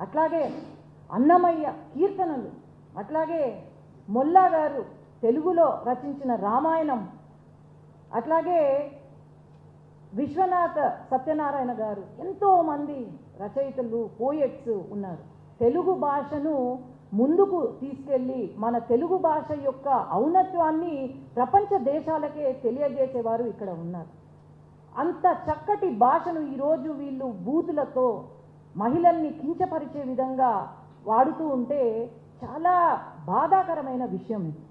అట్లాగే అన్నమయ్య కీర్తనలు, అట్లాగే మొల్లా గారు తెలుగులో రచించిన రామాయణం, అట్లాగే విశ్వనాథ సత్యనారాయణ గారు, ఎంతోమంది రచయితలు, పోయెట్స్ ఉన్నారు. తెలుగు భాషను ముందుకు తీసుకెళ్ళి మన తెలుగు భాష యొక్క ఔన్నత్యాన్ని ప్రపంచ దేశాలకే తెలియజేసేవారు ఇక్కడ ఉన్నారు. అంత చక్కటి భాషను ఈరోజు వీళ్ళు బూతులతో మహిళల్ని కించపరిచే విధంగా వాడుతూ ఉంటే చాలా బాధాకరమైన విషయం ఇది.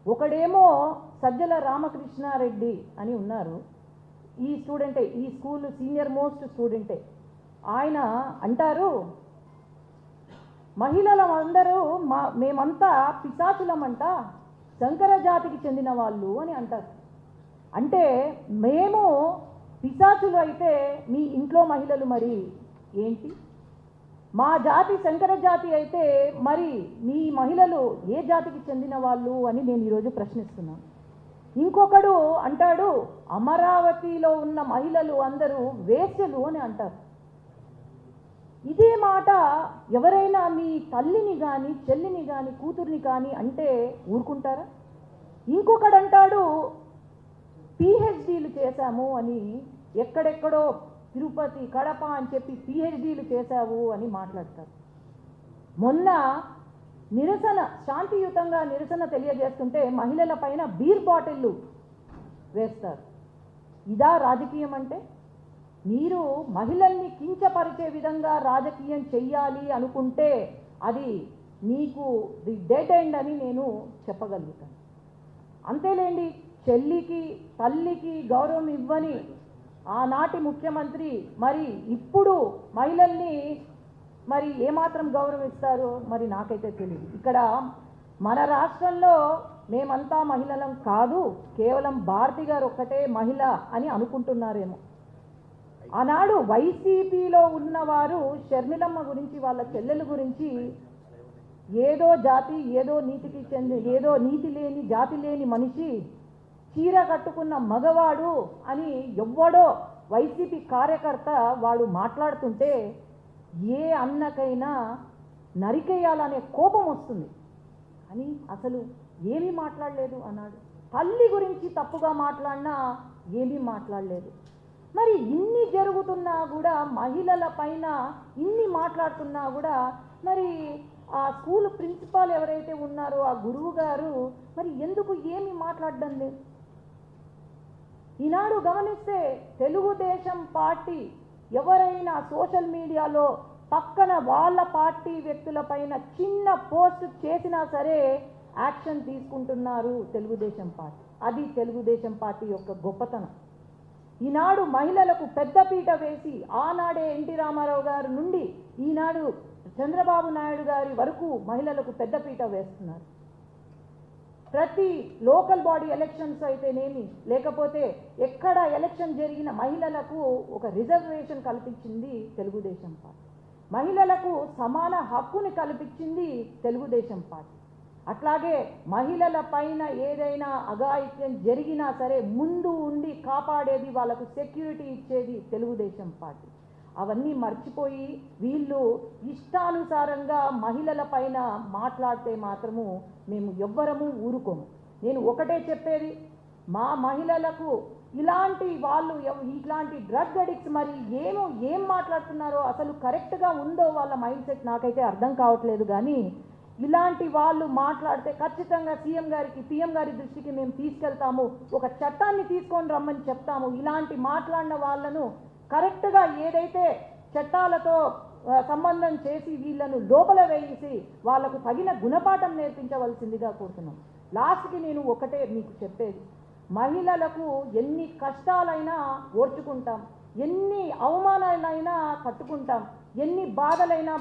ఒకడేమో సజ్జల రామకృష్ణారెడ్డి అని ఉన్నారు, ఈ స్టూడెంటే, ఈ స్కూల్ సీనియర్ మోస్ట్ స్టూడెంటే. ఆయన అంటారు, మహిళలందరూ మేమంతా పిశాచులమంట, శంకర జాతికి చెందిన వాళ్ళు అని అంటారు. అంటే మేము పిశాచులు అయితే మీ ఇంట్లో మహిళలు మరి ఏంటి? మా జాతి శంకర జాతి అయితే మరి మీ మహిళలు ఏ జాతికి చెందిన వాళ్ళు అని నేను ఈరోజు ప్రశ్నిస్తున్నాను. ఇంకొకడు అంటాడు, అమరావతిలో ఉన్న మహిళలు అందరూ వేశ్యలు అని అంటారు. ఇదే మాట ఎవరైనా మీ తల్లిని కానీ, చెల్లిని కానీ, కూతుర్ని కానీ అంటే ఊరుకుంటారా? ఇంకొకడు అంటాడు, పిహెచ్డీలు చేశాము అని, ఎక్కడెక్కడో తిరుపతి, కడప అని చెప్పి పిహెచ్డీలు చేశావు అని మాట్లాడతారు. మొన్న నిరసన, శాంతియుతంగా నిరసన తెలియజేస్తుంటే మహిళల పైన బీర్ బాటిళ్ళు వేస్తారు. ఇదా రాజకీయం అంటే? మీరు మహిళల్ని కించపరిచే విధంగా రాజకీయం చెయ్యాలి అనుకుంటే అది మీకు ది డెడ్ ఎండ్ అని నేను చెప్పగలుగుతాను. అంతేలేండి, చెల్లికి, తల్లికి గౌరవం ఇవ్వని ఆనాటి ముఖ్యమంత్రి మరి ఇప్పుడు మహిళల్ని మరి ఏమాత్రం గౌరవిస్తారో మరి నాకైతే తెలియదు. ఇక్కడ మన రాష్ట్రంలో మేమంతా మహిళలం కాదు, కేవలం భారతి గారు ఒక్కటే మహిళ అని అనుకుంటున్నారేమో. ఆనాడు వైసీపీలో ఉన్నవారు షర్మిలమ్మ గురించి, వాళ్ళ చెల్లెల గురించి ఏదో జాతి, ఏదో నీతికి చెంది, ఏదో నీతి లేని, జాతి లేని మనిషి, చీర కట్టుకున్న మగవాడు అని ఎవ్వడో వైసీపీ కార్యకర్త వాడు మాట్లాడుతుంటే ఏ అన్నకైనా నరికేయాలనే కోపం వస్తుంది. కానీ అసలు ఏమీ మాట్లాడలేదు అన్నాడు. తల్లి గురించి తప్పుగా మాట్లాడినా ఏమీ మాట్లాడలేదు. మరి ఇన్ని జరుగుతున్నా కూడా, మహిళల పైన ఇన్ని మాట్లాడుతున్నా కూడా, మరి ఆ స్కూల్ ప్రిన్సిపాల్ ఎవరైతే ఉన్నారో ఆ గురువు గారు మరి ఎందుకు ఏమీ మాట్లాడడం లేదు? ఈనాడు గమనిస్తే తెలుగుదేశం పార్టీ ఎవరైనా సోషల్ మీడియాలో పక్కన వాళ్ళ పార్టీ వ్యక్తుల పైన చిన్న పోస్ట్ చేసినా సరే యాక్షన్ తీసుకుంటున్నారు తెలుగుదేశం పార్టీ. అది తెలుగుదేశం పార్టీ యొక్క గొప్పతనం. ఈనాడు మహిళలకు పెద్దపీట వేసి, ఆనాడే ఎన్టీ రామారావు గారి నుండి ఈనాడు చంద్రబాబు నాయుడు గారి వరకు మహిళలకు పెద్దపీట వేస్తున్నారు. ప్రతి లోకల్ బాడీ ఎలక్షన్స్ అయితేనేమి, లేకపోతే ఎక్కడ ఎలక్షన్ జరిగిన మహిళలకు ఒక రిజర్వేషన్ కల్పించింది తెలుగుదేశం పార్టీ. మహిళలకు సమాన హక్కుని కల్పించింది తెలుగుదేశం పార్టీ. అట్లాగే మహిళల పైన ఏదైనా అఘాయిత్యం జరిగినా సరే ముందు ఉండి కాపాడేది, వాళ్ళకు సెక్యూరిటీ ఇచ్చేది తెలుగుదేశం పార్టీ. అవన్నీ మర్చిపోయి వీళ్ళు ఇష్టానుసారంగా మహిళల పైన మాట్లాడితే మాత్రము మేము ఎవ్వరము ఊరుకోము. నేను ఒకటే చెప్పేది, మా మహిళలకు ఇలాంటి వాళ్ళు, ఇట్లాంటి డ్రగ్ అడిక్ట్స్ మరి ఏం మాట్లాడుతున్నారో అసలు కరెక్ట్గా ఉందో వాళ్ళ మైండ్ సెట్ నాకైతే అర్థం కావట్లేదు. కానీ ఇలాంటి వాళ్ళు మాట్లాడితే ఖచ్చితంగా సీఎం గారికి, పీఎం గారి దృష్టికి మేము తీసుకెళ్తాము, ఒక చట్టాన్ని తీసుకొని రమ్మని చెప్తాము. ఇలాంటి మాట్లాడిన వాళ్ళను కరెక్ట్గా ఏదైతే చట్టాలతో సంబంధం చేసి వీళ్ళను లోపల వేసి వాళ్ళకు తగిన గుణపాఠం నేర్పించవలసిందిగా కోరుతున్నాం. లాస్ట్కి నేను ఒకటే మీకు చెప్పేది, మహిళలకు ఎన్ని కష్టాలైనా ఓర్చుకుంటాం, ఎన్ని అవమానాలైనా తట్టుకుంటాం, ఎన్ని బాధలైనా